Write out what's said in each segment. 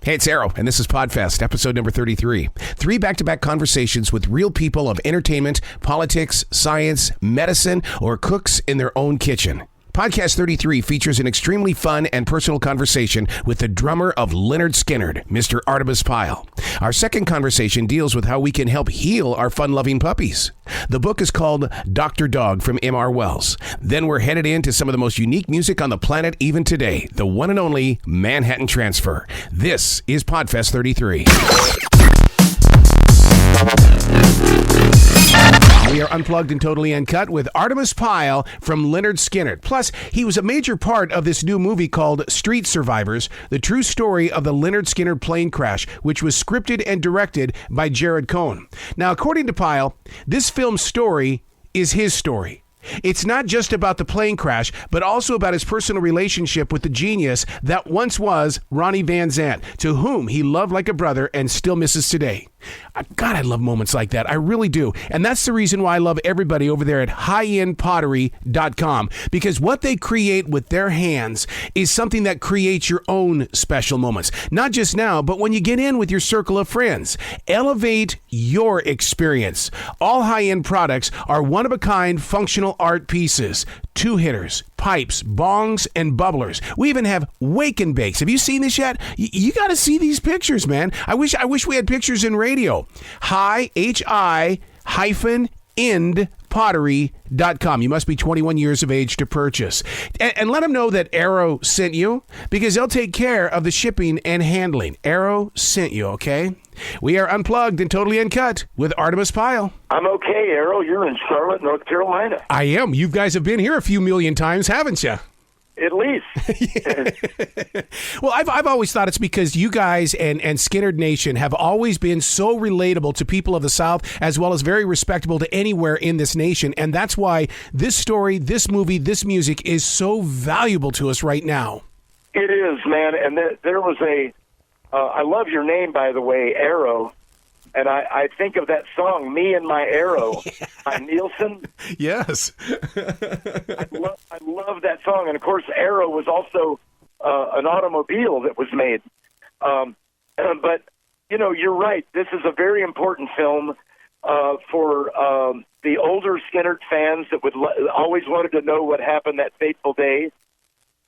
Hey, it's Arroe, and this is Podfest, episode number 33. 3 back-to-back conversations with real people of entertainment, politics, science, medicine, or cooks in their own kitchen. Podcast 33 features an extremely fun and personal conversation with the drummer of Lynyrd Skynyrd, Mr. Artimus Pyle. Our second conversation deals with how we can help heal our fun-loving puppies. The book is called Dr. Dog from M.R. Wells. Then we're headed into some of the most unique music on the planet even today, the one and only Manhattan Transfer. This is Podfest 33. We are unplugged and totally uncut with Artimus Pyle from Lynyrd Skynyrd. Plus, he was a major part of this new movie called Street Survivors, the true story of the Lynyrd Skynyrd plane crash, which was scripted and directed by Jared Cohen. Now, according to Pyle, this film's story is his story. It's not just about the plane crash, but also about his personal relationship with the genius that once was Ronnie Van Zant, to whom he loved like a brother and still misses today. God, I love moments like that. I really do. And that's the reason why I love everybody over there at highendpottery.com, because what they create with their hands is something that creates your own special moments. Not just now, but when you get in with your circle of friends. Elevate your experience. All high-end products are one-of-a-kind functional art pieces. 2-hitters, pipes, bongs, and bubblers. We even have wake and bakes. Have you seen this yet? You got to see these pictures, man. I wish we had pictures in radio. Hi-end-pottery.com. You must be 21 years of age to purchase. And let them know that Arroe sent you, because they'll take care of the shipping and handling. Arroe sent you, okay? We are unplugged and totally uncut with Artimus Pyle. I'm okay, Arroe. You're in Charlotte, North Carolina. I am. You guys have been here a few million times, haven't you? At least. Well, I've always thought it's because you guys and Skynyrd Nation have always been so relatable to people of the South, as well as very respectable to anywhere in this nation. And that's why this story, this movie, this music is so valuable to us right now. It is, man. And there was I love your name, by the way, Arroe. And I think of that song, Me and My Arroe, by Nielsen. Yes. I love that song. And, of course, Arroe was also an automobile that was made. But, you know, you're right. This is a very important film for the older Skynyrd fans that would always wanted to know what happened that fateful day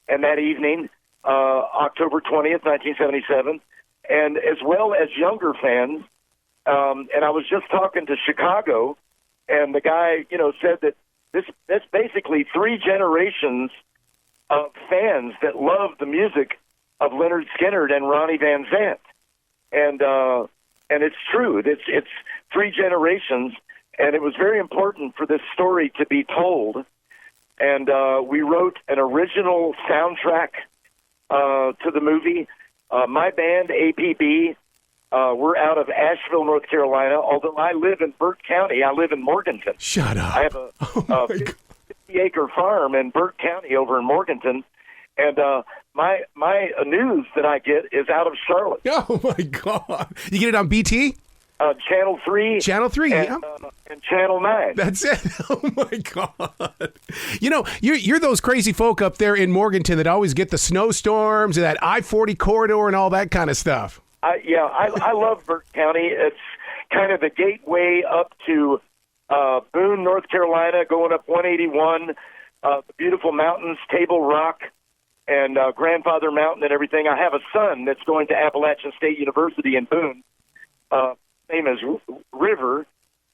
and that evening, October 20th, 1977, and as well as younger fans. And I was just talking to Chicago, and the guy, said that that's basically 3 generations of fans that love the music of Lynyrd Skynyrd and Ronnie Van Zant. And it's true. It's 3 generations, and it was very important for this story to be told. And we wrote an original soundtrack to the movie. My band, APB, we're out of Asheville, North Carolina, although I live in Burt County. I live in Morganton. Shut up. I have a 50-acre farm in Burt County over in Morganton. And my news that I get is out of Charlotte. Oh, my God. You get it on BT? Channel 3. Channel 3, yeah. And Channel 9. That's it. Oh, my God. You're those crazy folk up there in Morganton that always get the snowstorms and that I-40 corridor and all that kind of stuff. I love Burt County. It's kind of the gateway up to Boone, North Carolina, going up 181, the beautiful mountains, Table Rock, and Grandfather Mountain and everything. I have a son that's going to Appalachian State University in Boone. His name is River.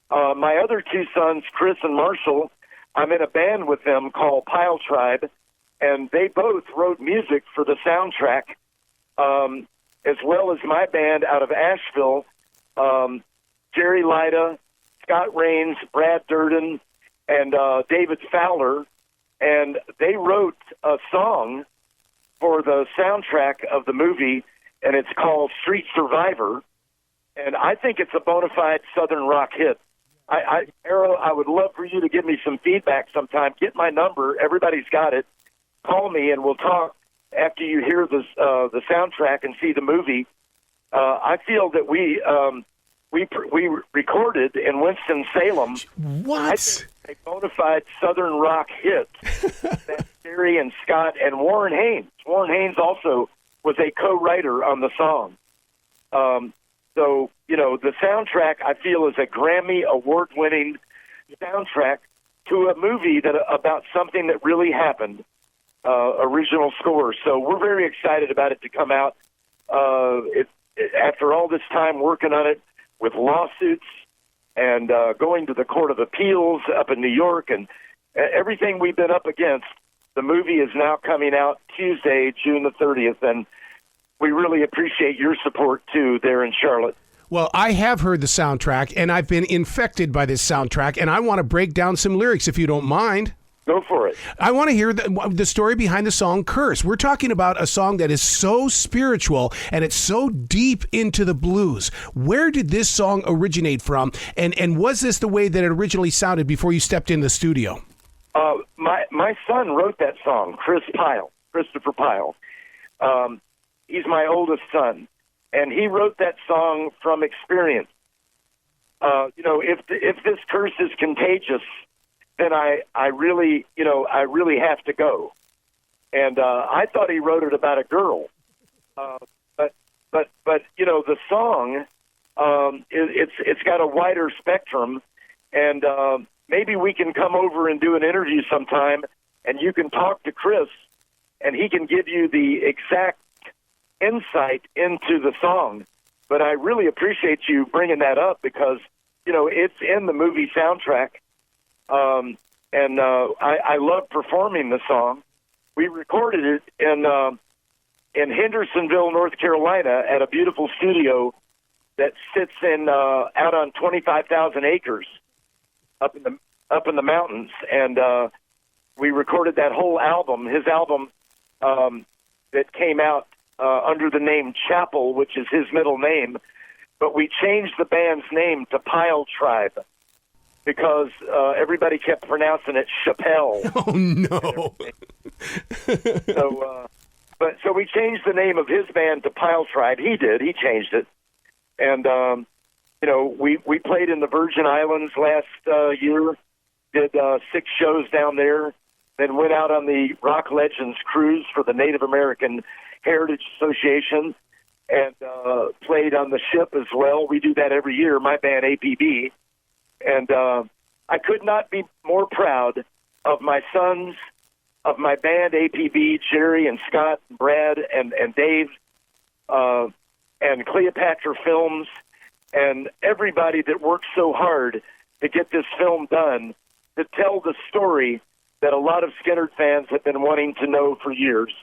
My other 2 sons, Chris and Marshall, I'm in a band with them called Pyle Tribe, and they both wrote music for the soundtrack. As well as my band out of Asheville, Jerry Lida, Scott Rains, Brad Durden, and David Fowler. And they wrote a song for the soundtrack of the movie, and it's called Street Survivor. And I think it's a bona fide Southern rock hit. Arroe, I would love for you to give me some feedback sometime. Get my number. Everybody's got it. Call me, and we'll talk after you hear the soundtrack and see the movie. I feel that we recorded in Winston-Salem. What? I think a bona fide Southern rock hit that Jerry and Scott and Warren Haynes. Warren Haynes also was a co-writer on the song. So, the soundtrack, I feel, is a Grammy award-winning soundtrack to a movie about something that really happened, original score. So we're very excited about it to come out. After all this time working on it with lawsuits and going to the Court of Appeals up in New York and everything we've been up against, the movie is now coming out Tuesday, June the 30th, and we really appreciate your support, too, there in Charlotte. Well, I have heard the soundtrack, and I've been infected by this soundtrack, and I want to break down some lyrics, if you don't mind. Go for it. I want to hear the story behind the song Curse. We're talking about a song that is so spiritual, and it's so deep into the blues. Where did this song originate from, and was this the way that it originally sounded before you stepped in the studio? My son wrote that song, Christopher Pyle. He's my oldest son. And he wrote that song from experience. If this curse is contagious, then I really have to go. And I thought he wrote it about a girl. But the song, it's got a wider spectrum, and maybe we can come over and do an interview sometime, and you can talk to Chris, and he can give you the exact insight into the song. But I really appreciate you bringing that up because, it's in the movie soundtrack. And I love performing the song. We recorded it in Hendersonville, North Carolina at a beautiful studio that sits out on 25,000 acres up in the mountains. And we recorded that whole album, his album that came out under the name Chapel, which is his middle name, but we changed the band's name to Pyle Tribe because everybody kept pronouncing it Chappelle. Oh no! So we changed the name of his band to Pyle Tribe. He did. He changed it, and we played in the Virgin Islands last year. Did 6 shows down there. Then went out on the Rock Legends cruise for the Native American Heritage Association and played on the ship as well. We do that every year, my band APB. And I could not be more proud of my sons, of my band APB, Jerry and Scott and Brad and Dave and Cleopatra Films and everybody that worked so hard to get this film done, to tell the story that a lot of Skynyrd fans have been wanting to know for years.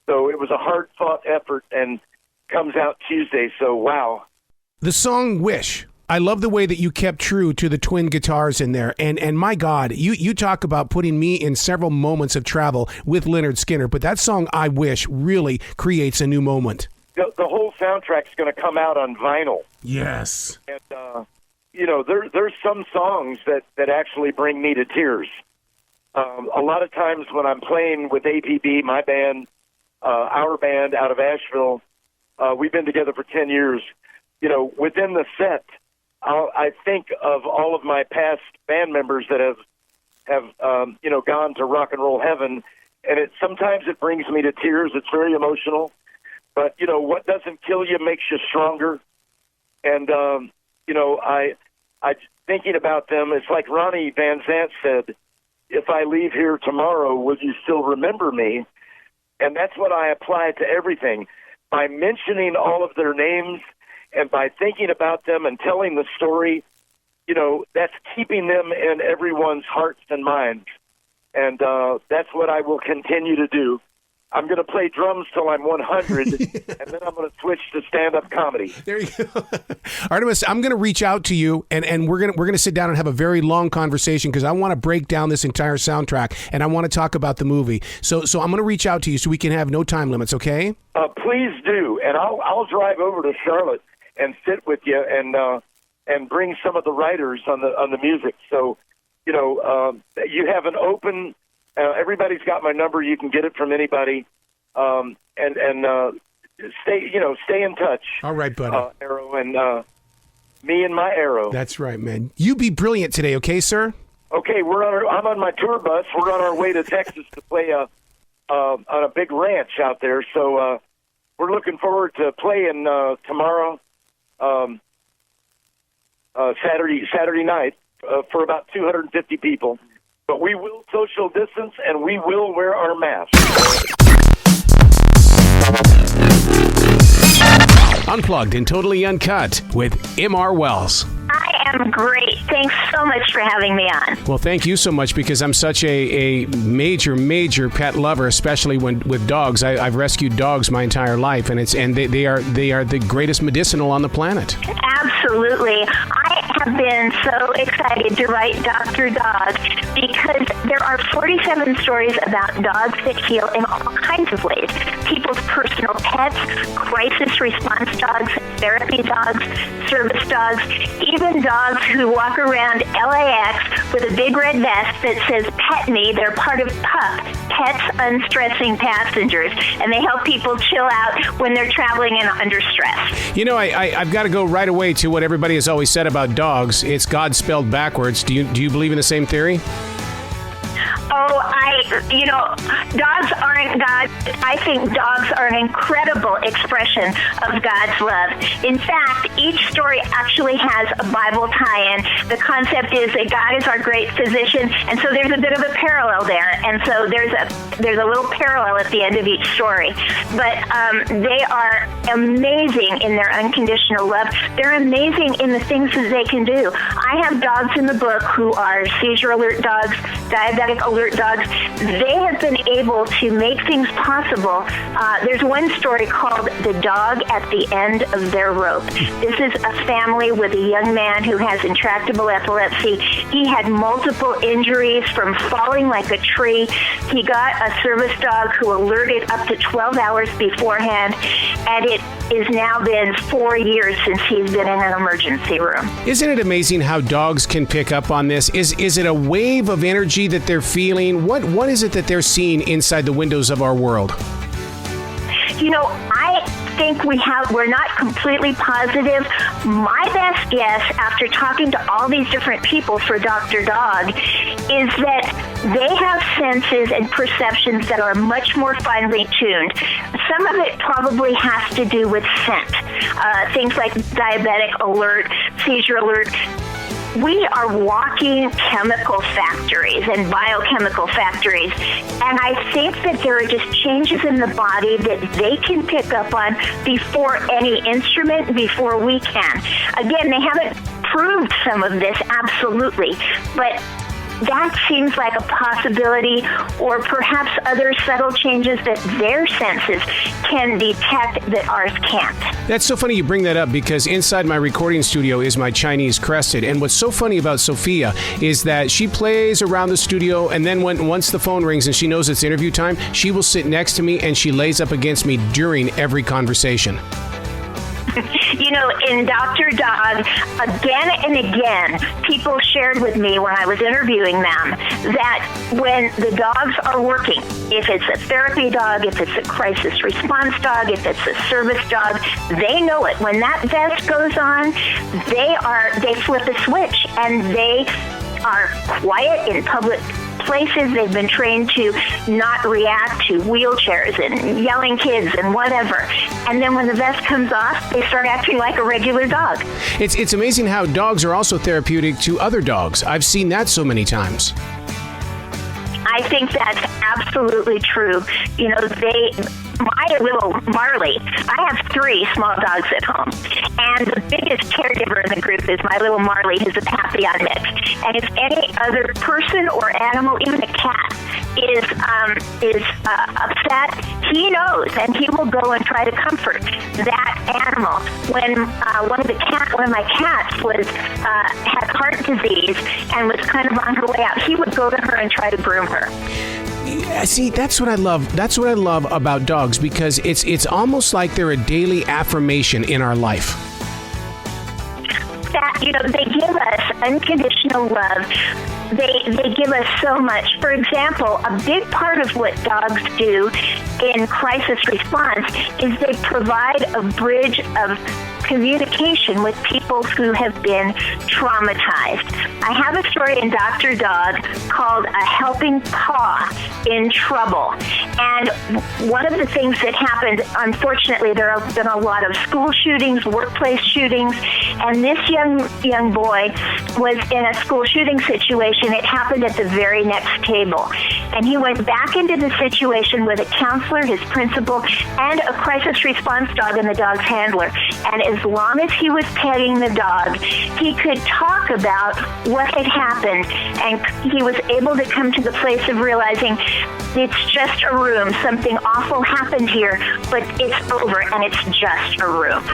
So it was a hard-fought effort and comes out Tuesday, so wow. The song Wish. I love the way that you kept true to the twin guitars in there. And my God, you talk about putting me in several moments of travel with Lynyrd Skynyrd, but that song I Wish really creates a new moment. The whole soundtrack's going to come out on vinyl. Yes. And, there's some songs that actually bring me to tears. A lot of times when I'm playing with APB, my band, our band out of Asheville, we've been together for 10 years. Within the set, I think of all of my past band members that have gone to rock and roll heaven, and sometimes it brings me to tears. It's very emotional, but what doesn't kill you makes you stronger. And I thinking about them, it's like Ronnie Van Zant said, "If I leave here tomorrow, will you still remember me?" And that's what I apply to everything. By mentioning all of their names and by thinking about them and telling the story, that's keeping them in everyone's hearts and minds. And that's what I will continue to do. I'm going to play drums till I'm 100, and then I'm going to switch to stand-up comedy. There you go. Artimus, I'm going to reach out to you, and we're going to sit down and have a very long conversation because I want to break down this entire soundtrack, and I want to talk about the movie. So I'm going to reach out to you so we can have no time limits, okay? Please do, and I'll drive over to Charlotte and sit with you and bring some of the writers on the music. So, you have an open. Everybody's got my number. You can get it from anybody, and stay in touch. All right, buddy. Arroe and me and my Arroe. That's right, man. You be brilliant today, okay, sir? Okay, I'm on my tour bus. We're on our way to Texas to play on a big ranch out there. So we're looking forward to playing tomorrow Saturday night for about 250 people. But we will social distance and we will wear our masks. Unplugged and totally uncut with M.R. Wells. I am great. Thanks so much for having me on. Well, thank you so much, because I'm such a major pet lover, especially with dogs. I've rescued dogs my entire life, and they are the greatest medicinal on the planet. Absolutely. I have been so excited to write Dr. Dog because there are 47 stories about dogs that heal in all kinds of ways. People's personal pets, crisis response dogs, therapy dogs, service dogs, even dogs who walk around LAX with a big red vest that says Pet Me. They're part of PUP, Pets Unstressing Passengers, and they help people chill out when they're traveling and under stress. You know, I've got to go right away to what everybody has always said about dogs. It's God spelled backwards. Do you believe in the same theory? Dogs aren't God. I think dogs are an incredible expression of God's love. In fact, each story actually has a Bible tie-in. The concept is that God is our great physician, and so there's a bit of a parallel there. And so there's a little parallel at the end of each story. But they are amazing in their unconditional love. They're amazing in the things that they can do. I have dogs in the book who are seizure alert dogs, diabetic alert dogs. They have been able to make things possible. There's one story called The Dog at the End of Their Rope. This is a family with a young man who has intractable epilepsy. He had multiple injuries from falling like a tree. He got a service dog who alerted up to 12 hours beforehand, and it has now been 4 years since he's been in an emergency room. Isn't it amazing how dogs can pick up on this? Is it a wave of energy that they're feeling? What is it that they're seeing inside the windows of our world? I think we're not completely positive. My best guess, after talking to all these different people for Dr. Dog, is that they have senses and perceptions that are much more finely tuned. Some of it probably has to do with scent. Things like diabetic alert, seizure alert. We are walking chemical factories and biochemical factories, and I think that there are just changes in the body that they can pick up on before any instrument, before we can. Again, they haven't proved some of this, absolutely, but that seems like a possibility, or perhaps other subtle changes that their senses can detect that ours can't. That's so funny you bring that up, because inside my recording studio is my Chinese crested. And what's so funny about Sophia is that she plays around the studio, and then once the phone rings and she knows it's interview time, she will sit next to me and she lays up against me during every conversation. In Dr. Dog, again and again, people shared with me when I was interviewing them that when the dogs are working, if it's a therapy dog, if it's a crisis response dog, if it's a service dog, they know it. When that vest goes on, they flip a switch and they are quiet in public places. They've been trained to not react to wheelchairs and yelling kids and whatever. And then when the vest comes off, they start acting like a regular dog. It's amazing how dogs are also therapeutic to other dogs. I've seen that so many times. I think that's absolutely true. My little Marley, I have 3 small dogs at home, and the biggest caregiver in the group is my little Marley, who's a Papillon mix. And if any other person or animal, even a cat, is upset, he knows, and he will go and try to comfort that animal. When one of my cats had heart disease and was kind of on her way out, he would go to her and try to groom her. Yeah, see, that's what I love. That's what I love about dogs, because it's almost like they're a daily affirmation in our life. That, they give us unconditional love. They give us so much. For example, a big part of what dogs do in crisis response is they provide a bridge of communication with people who have been traumatized. I have a story in Dr. Dog called A Helping Paw in Trouble. And one of the things that happened, unfortunately, there have been a lot of school shootings, workplace shootings, and this young boy was in a school shooting situation. It happened at the very next table. And he went back into the situation with a counselor, his principal, and a crisis response dog and the dog's handler. And as long as he was petting the dog, he could talk about what had happened, and he was able to come to the place of realizing it's just a room. Something awful happened here, but it's over, and it's just a room.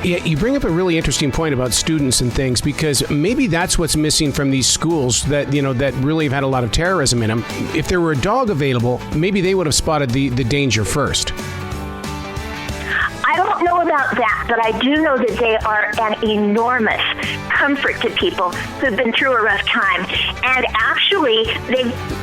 Yeah, you bring up a really interesting point about students and things, because maybe that's what's missing from these schools that, that really have had a lot of terrorism in them. If there were a dog available, maybe they would have spotted the danger first. I don't know about that, but I do know that they are an enormous comfort to people who've been through a rough time. And actually,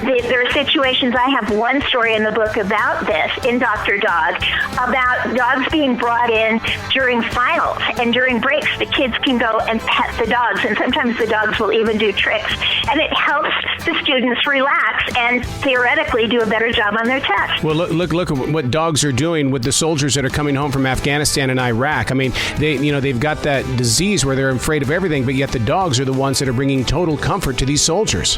there are situations, I have one story in the book about this, in Dr. Dog, about dogs being brought in during finals and during breaks. The kids can go and pet the dogs, and sometimes the dogs will even do tricks. And it helps the students relax and theoretically do a better job on their test. Well, look at what dogs are doing with the soldiers that are coming home from Afghanistan and Iraq. I mean, they've got that disease where they're afraid of everything, but yet the dogs are the ones that are bringing total comfort to these soldiers.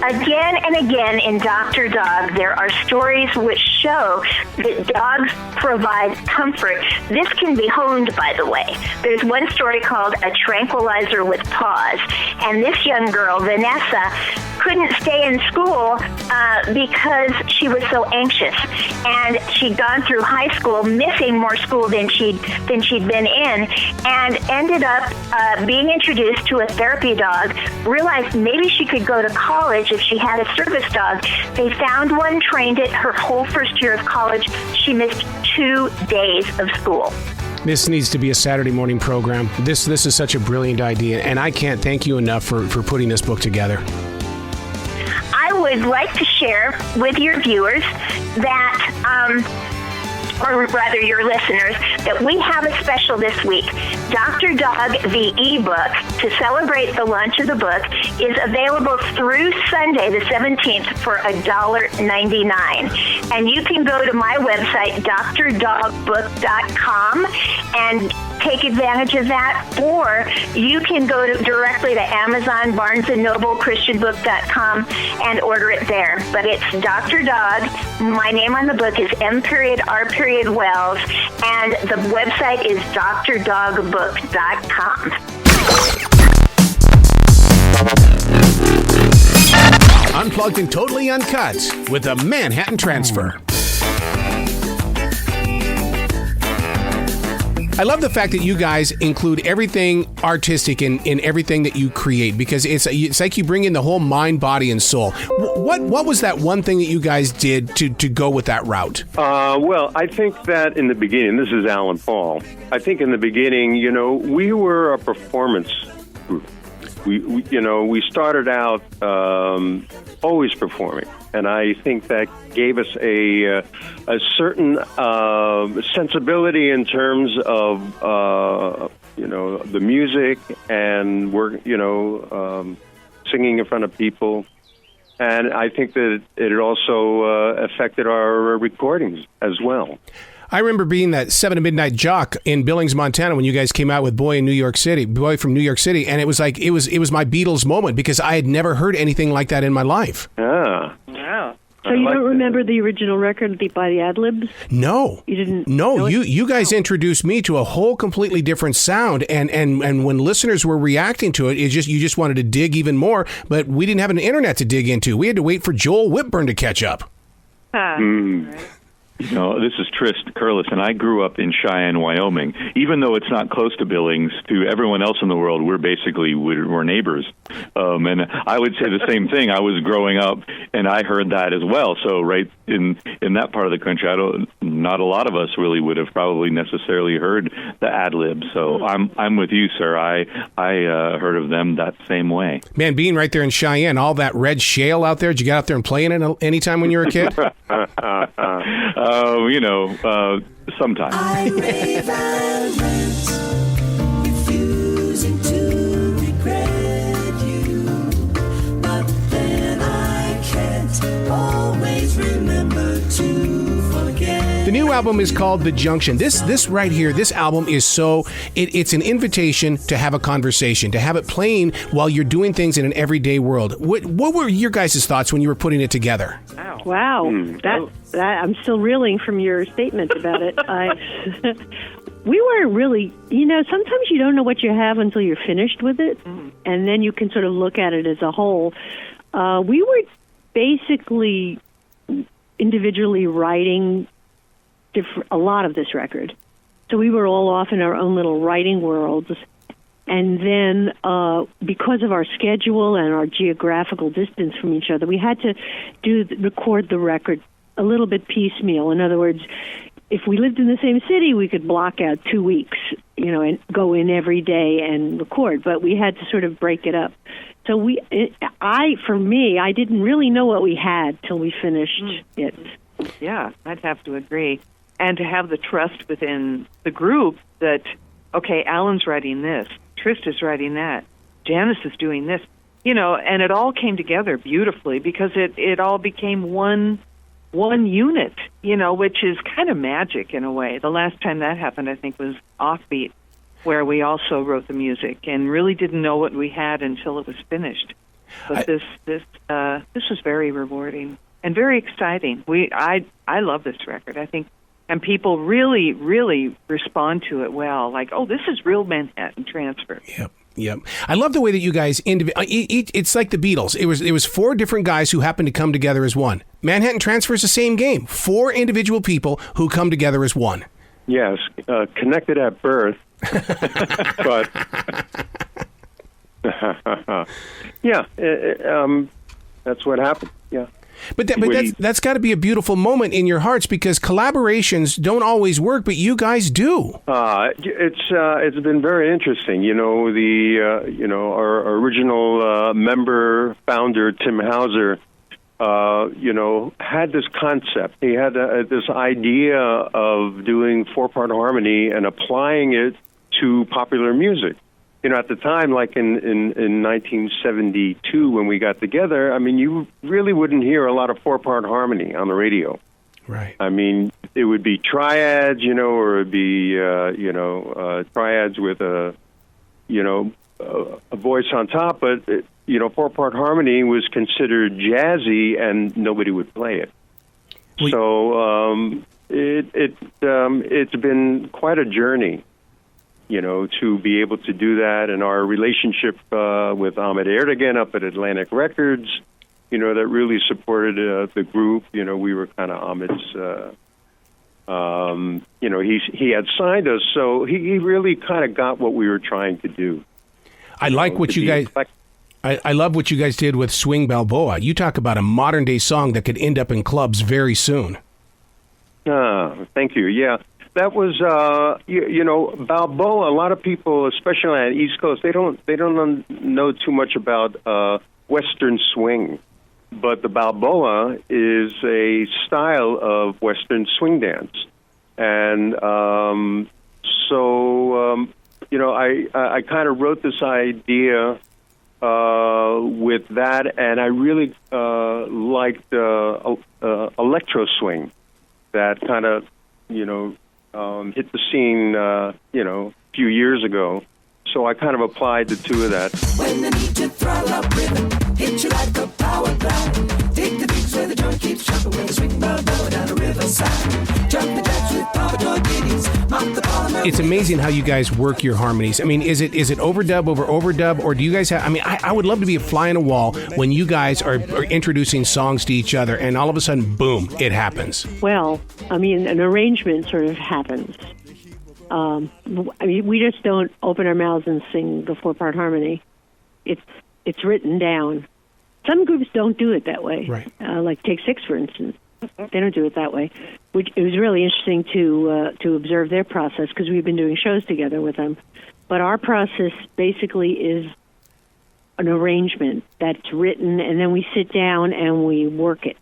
Again and again in Dr. Dog, there are stories which show that dogs provide comfort. This can be honed, by the way. There's one story called A Tranquilizer with Paws, and this young girl, Vanessa, couldn't stay in school because she was so anxious, and she'd gone through high school missing more school than she'd been in, and ended up being introduced to a therapy dog, realized maybe she could go to college if she had a service dog. They found one, trained it. Her whole first year of college, she missed 2 days of school. This needs to be a Saturday morning program. This is such a brilliant idea, and I can't thank you enough for putting this book together. I would like to share with your viewers that, or rather your listeners, that we have a special this week. Dr. Dog, the ebook, to celebrate the launch of the book, is available through Sunday, the 17th, for $1.99. And you can go to my website, drdogbook.com, and take advantage of that, or you can go directly to Amazon, Barnes & Noble, ChristianBook.com, and order it there. But it's Dr. Dog. My name on the book is M.R.Wells, and the website is drdogbook.com. Unplugged and totally uncut with a Manhattan Transfer. I love the fact that you guys include everything artistic in everything that you create, because it's like you bring in the whole mind, body, and soul. What was that one thing that you guys did to go with that route? Well, I think that in the beginning, this is Alan Paul. I think in the beginning, we were a performance group. We started out always performing, and I think that gave us a certain sensibility in terms of the music, and we're singing in front of people, and I think that it also affected our recordings as well. I remember being that 7 to Midnight jock in Billings, Montana, when you guys came out with Boy from New York City, and it was like it was my Beatles moment, because I had never heard anything like that in my life. Ah. Wow. So you don't remember the original record by the ad-libs? No. You didn't? No, you guys introduced me to a whole completely different sound, and when listeners were reacting to it, you just wanted to dig even more, but we didn't have an internet to dig into. We had to wait for Joel Whitburn to catch up. Right. This is Trist Curlis, and I grew up in Cheyenne, Wyoming. Even though it's not close to Billings, to everyone else in the world, we're neighbors. And I would say the same thing. I was growing up, and I heard that as well. So right in that part of the country, not a lot of us really would have probably necessarily heard the ad-lib. So I'm with you, sir. I heard of them that same way. Man, being right there in Cheyenne, all that red shale out there, did you get out there and play in it any time when you were a kid? Sometime. I rave and rant, refusing to regret you, but then I can't always remember to forget. The new album is called The Junction. This right here, this album is it's an invitation to have a conversation, to have it playing while you're doing things in an everyday world. What were your guys' thoughts when you were putting it together? Wow. That I'm still reeling from your statement about it. We weren't really, sometimes you don't know what you have until you're finished with it, and then you can sort of look at it as a whole. We were basically individually writing a lot of this record. So we were all off in our own little writing worlds. And then because of our schedule and our geographical distance from each other, we had to record the record a little bit piecemeal. In other words, if we lived in the same city, we could block out 2 weeks, and go in every day and record. But we had to sort of break it up. So for me, I didn't really know what we had till we finished it. Yeah, I'd have to agree. And to have the trust within the group that, okay, Alan's writing this, Trist is writing that, Janice is doing this, and it all came together beautifully because it all became one unit, which is kind of magic in a way. The last time that happened, I think, was Offbeat, where we also wrote the music and really didn't know what we had until it was finished. But this was very rewarding and very exciting. I love this record, I think. And people really, really respond to it well. Like, oh, this is real Manhattan Transfer. Yep. I love the way that you guys, it's like the Beatles. It was 4 different guys who happened to come together as one. Manhattan Transfer is the same game. 4 individual people who come together as one. Yes, connected at birth, but that's what happened. Yeah. But that's got to be a beautiful moment in your hearts because collaborations don't always work, but you guys do. It's been very interesting. Our original member founder Tim Hauser, had this concept. He had this idea of doing 4-part harmony and applying it to popular music. At the time, like in 1972 when we got together, I mean, you really wouldn't hear a lot of 4-part harmony on the radio. Right. I mean, it would be triads, or it would be, triads with a voice on top, but, 4-part harmony was considered jazzy and nobody would play it. So it's been quite a journey. To be able to do that, and our relationship with Ahmet Erdogan up at Atlantic Records, that really supported the group. We were kind of Ahmet's, he had signed us, so he really kind of got what we were trying to do. I like what you guys... I love what you guys did with Swing Balboa. You talk about a modern-day song that could end up in clubs very soon. Thank you, yeah. That was, Balboa. A lot of people, especially on the East Coast, they don't know too much about Western swing, but the Balboa is a style of Western swing dance, and I kind of wrote this idea with that, and I really liked electro swing, that kind of hit the scene, a few years ago. So I kind of applied the two of that. When the need to throttle up rhythm, hit you like a power glide. Take the beats where the joint keeps jumping, when the swing Balboa down the riverside. Jump the jacks with pompadour ditties. It's amazing how you guys work your harmonies. I mean, is it overdub over overdub, or do you guys have? I mean, I would love to be a fly on a wall when you guys are introducing songs to each other, and all of a sudden, boom, it happens. Well, I mean, an arrangement sort of happens. I mean, we just don't open our mouths and sing the 4-part harmony. It's written down. Some groups don't do it that way. Right. Like Take 6, for instance. They don't do it that way. It was really interesting to observe their process because we've been doing shows together with them. But our process basically is an arrangement that's written, and then we sit down and we work it,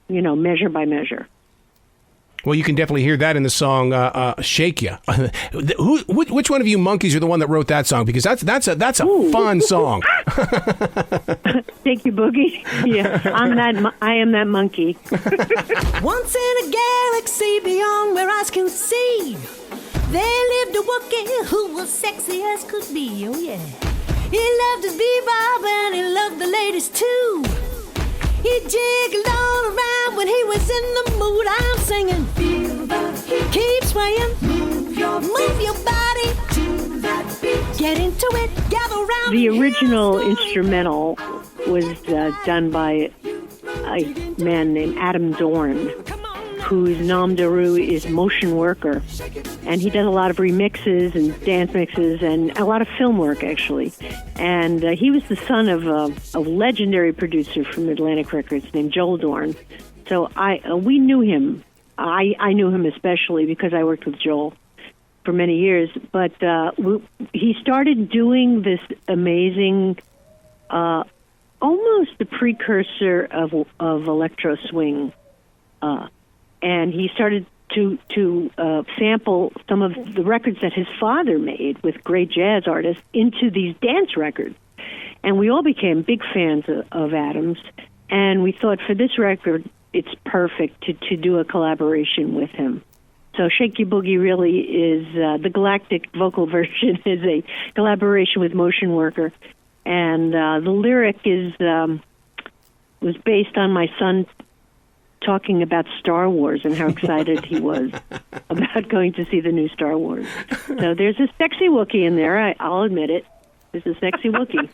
measure by measure. Well, you can definitely hear that in the song "Shake Ya." Which one of you monkeys are the one that wrote that song? Because that's a fun song. Shake your boogie. Yeah, I am that monkey. Once in a galaxy beyond where eyes can see, there lived a Wookiee who was sexy as could be. Oh yeah, he loved his bebop and he loved the ladies too. He jiggled all around when he was in the mood. I'm singing, feel the heat, keep swaying, move your body to that beat. Get into it, gather round. The original instrumental was done by a man named Adam Dorn, whose nom de rue is Motion Worker. And he does a lot of remixes and dance mixes and a lot of film work, actually. And he was the son of a legendary producer from Atlantic Records named Joel Dorn. So we knew him. I knew him especially because I worked with Joel for many years. But he started doing this amazing, almost the precursor of electro swing. And he started to sample some of the records that his father made with great jazz artists into these dance records. And we all became big fans of Adams. And we thought for this record, it's perfect to do a collaboration with him. So Shake Your Boogie really is, the galactic vocal version is a collaboration with Motion Worker. And the lyric was based on my son talking about Star Wars and how excited he was about going to see the new Star Wars. So there's a sexy Wookiee in there. I'll admit it. There's a sexy Wookiee.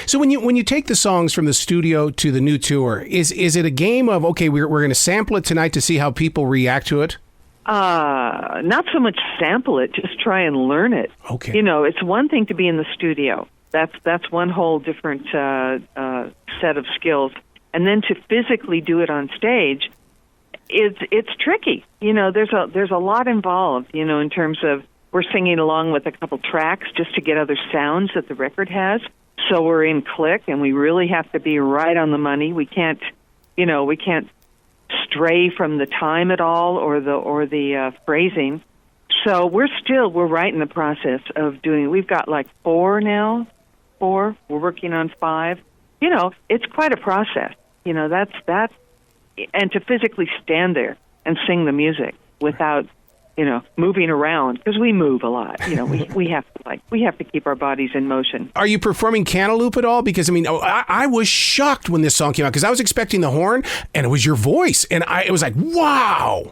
So when you take the songs from the studio to the new tour, is it a game of, okay, we're going to sample it tonight to see how people react to it? Not so much sample it, just try and learn it. Okay. You know, it's one thing to be in the studio. That's one whole different set of skills. And then to physically do it on stage, it's tricky. You know, there's a lot involved, you know, in terms of we're singing along with a couple tracks just to get other sounds that the record has. So we're in click, and we really have to be right on the money. We can't stray from the time at all or the phrasing. So we're right in the process of doing. We've got like 4 now. 4. We're working on 5. You know, it's quite a process. You know, that's and to physically stand there and sing the music without, you know, moving around, because we move a lot. You know, we have to keep our bodies in motion. Are you performing Cantaloupe at all? Because I mean, I was shocked when this song came out because I was expecting the horn, and it was your voice, and it was like, wow.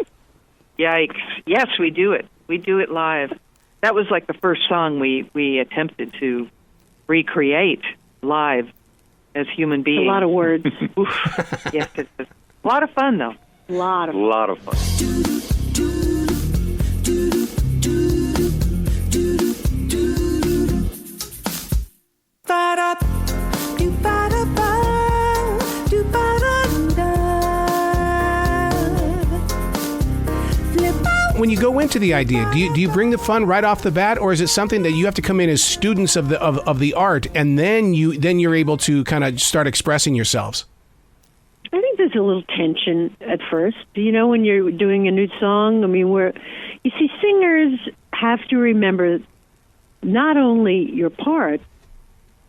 Yikes! Yes, we do it. We do it live. That was like the first song we attempted to recreate live as human beings. A lot of words. Oof. Yes, it's a lot of fun, though. A lot of fun. When you go into the idea, do you bring the fun right off the bat, or is it something that you have to come in as students of the art, and then you're able to kind of start expressing yourselves? I think there's a little tension at first. You know, when you're doing a new song, I mean, you see, singers have to remember not only your part,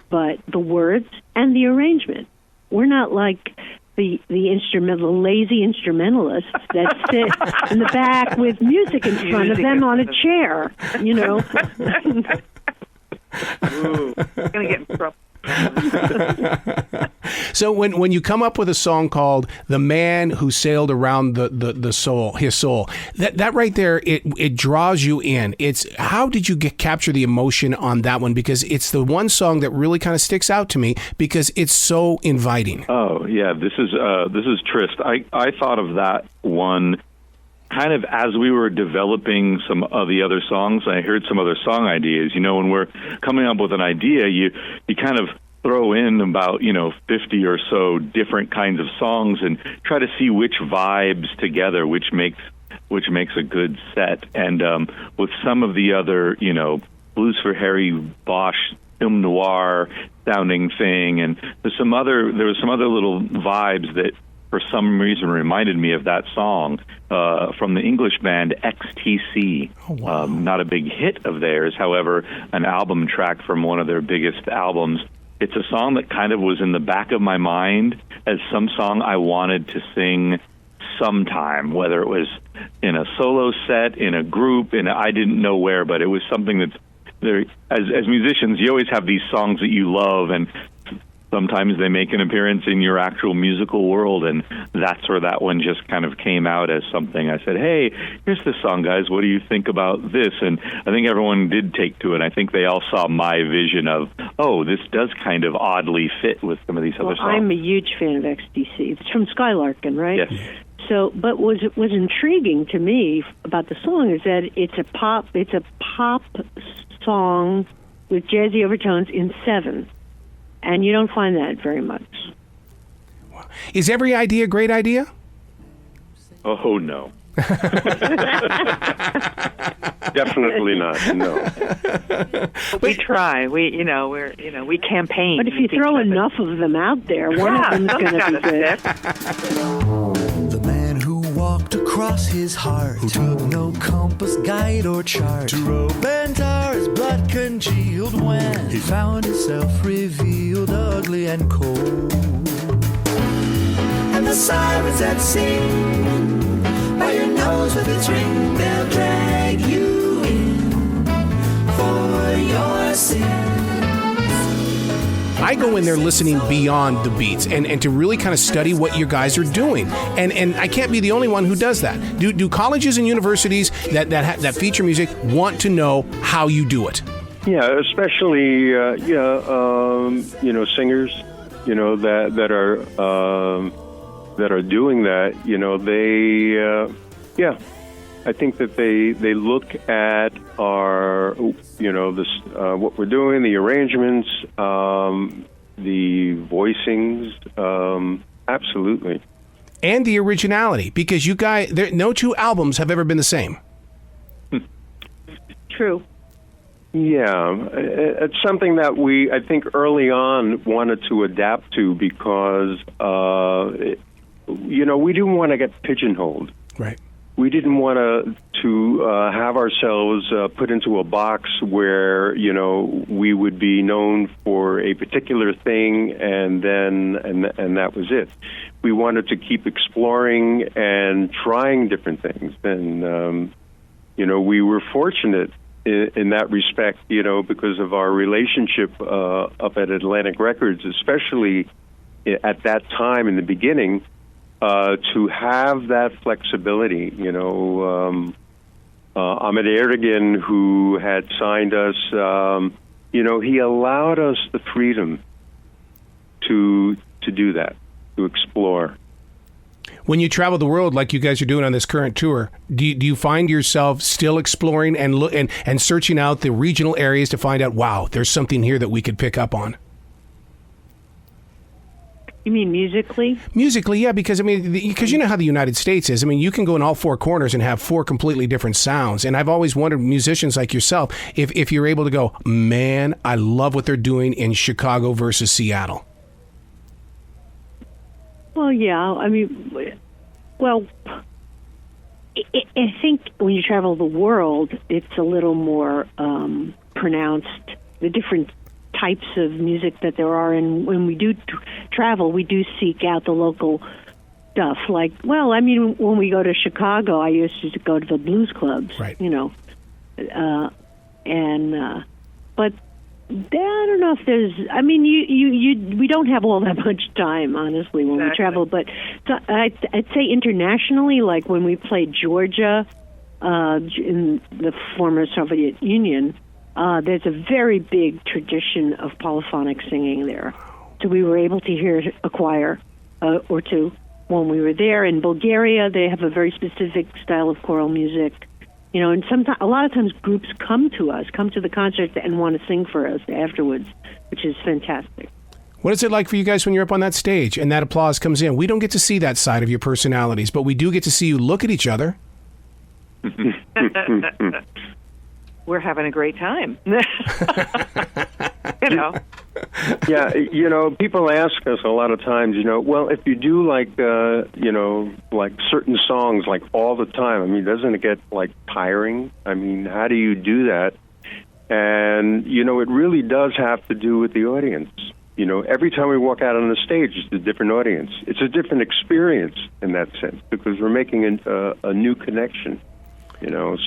but the words and the arrangement. We're not like the lazy instrumentalists that sit in the back with music in front of them on a chair, you know. Ooh, gonna get in trouble. So when you come up with a song called "The Man Who Sailed Around his soul," that right there, it draws you in. It's how did you capture the emotion on that one? Because it's the one song that really kind of sticks out to me because it's so inviting. Oh yeah, this is Trist. I thought of that one kind of as we were developing some of the other songs. I heard some other song ideas. You know, when we're coming up with an idea, you kind of throw in about 50 or so different kinds of songs and try to see which vibes together, which makes a good set. And with some of the other Blues for Harry Bosch film noir sounding thing, and there was some other little vibes that for some reason reminded me of that song from the English band XTC. Oh, wow. Not a big hit of theirs, however, an album track from one of their biggest albums. It's a song that kind of was in the back of my mind as some song I wanted to sing sometime, whether it was in a solo set, in a group, I didn't know where, but it was something that's there. As musicians, you always have these songs that you love, and sometimes they make an appearance in your actual musical world, and that's where that one just kind of came out as something. I said, hey, here's this song, guys. What do you think about this? And I think everyone did take to it. I think they all saw my vision of, oh, this does kind of oddly fit with some of these other songs. I'm a huge fan of XTC. It's from Skylarkin, right? Yes. So, but what was intriguing to me about the song is that it's a pop song with jazzy overtones in 7. And you don't find that very much. Is every idea a great idea? Oh, no. Definitely not. No. We try. We campaign. But if you throw enough of them out there, one of them's going to be good. The man who walked across his heart, who took no compass, guide, or chart to rope and tar, his blood congealed when he found himself revealed, ugly and cold. And the sirens that sing by your nose with its ring, they'll drag you in for your sins. I go in there listening beyond the beats and to really kind of study what you guys are doing. And I can't be the only one who does that. Do colleges and universities that feature music want to know how you do it? Yeah, especially singers, that are doing that. I think that they look at our, what we're doing, the arrangements, the voicings, absolutely. And the originality, because you guys, no two albums have ever been the same. True. Yeah, it's something that I think early on wanted to adapt to because, we didn't want to get pigeonholed. Right. We didn't want to have ourselves put into a box where we would be known for a particular thing, and that was it. We wanted to keep exploring and trying different things, and we were fortunate in that respect, because of our relationship up at Atlantic Records, especially at that time in the beginning. To have that flexibility, Ahmed Erdogan, who had signed us, he allowed us the freedom to do that, to explore. When you travel the world like you guys are doing on this current tour, do you find yourself still exploring and searching out the regional areas to find out, wow, there's something here that we could pick up on? You mean musically? Musically, yeah, because you know how the United States is. You can go in all four corners and have 4 completely different sounds. And I've always wondered, musicians like yourself, if you're able to go, man, I love what they're doing in Chicago versus Seattle. Well, yeah. I think when you travel the world, it's a little more pronounced. The different types of music that there are, and when we do travel, we do seek out the local stuff. Like, when we go to Chicago, I used to go to the blues clubs, right? But I don't know if there's. We don't have all that much time, honestly, when we travel. But I'd say internationally, like when we played Georgia in the former Soviet Union. There's a very big tradition of polyphonic singing there. So we were able to hear a choir or two when we were there. In Bulgaria, they have a very specific style of choral music. And a lot of times groups come to the concert and want to sing for us afterwards, which is fantastic. What is it like for you guys when you're up on that stage and that applause comes in? We don't get to see that side of your personalities, but we do get to see you look at each other. We're having a great time. Yeah, people ask us a lot of times, well, if you do like certain songs like all the time, I mean, doesn't it get like tiring? I mean, how do you do that? And, it really does have to do with the audience. Every time we walk out on the stage, it's a different audience. It's a different experience in that sense because we're making a new connection.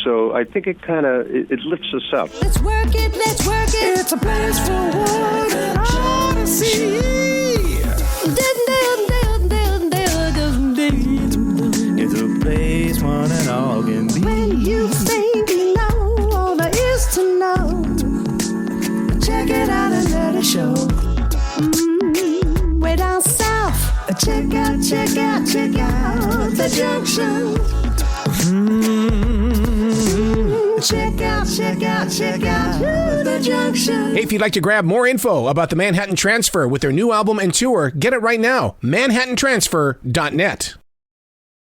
So I think it kind of it lifts us up. Let's work it. It's a place for one and all to see. It's a place one and all can be. When you think you know all there is to know, check it out and let it show. Way down south, check out the junction. Check out the junction. Hey, if you'd like to grab more info about the Manhattan Transfer with their new album and tour, get it right now. ManhattanTransfer.net.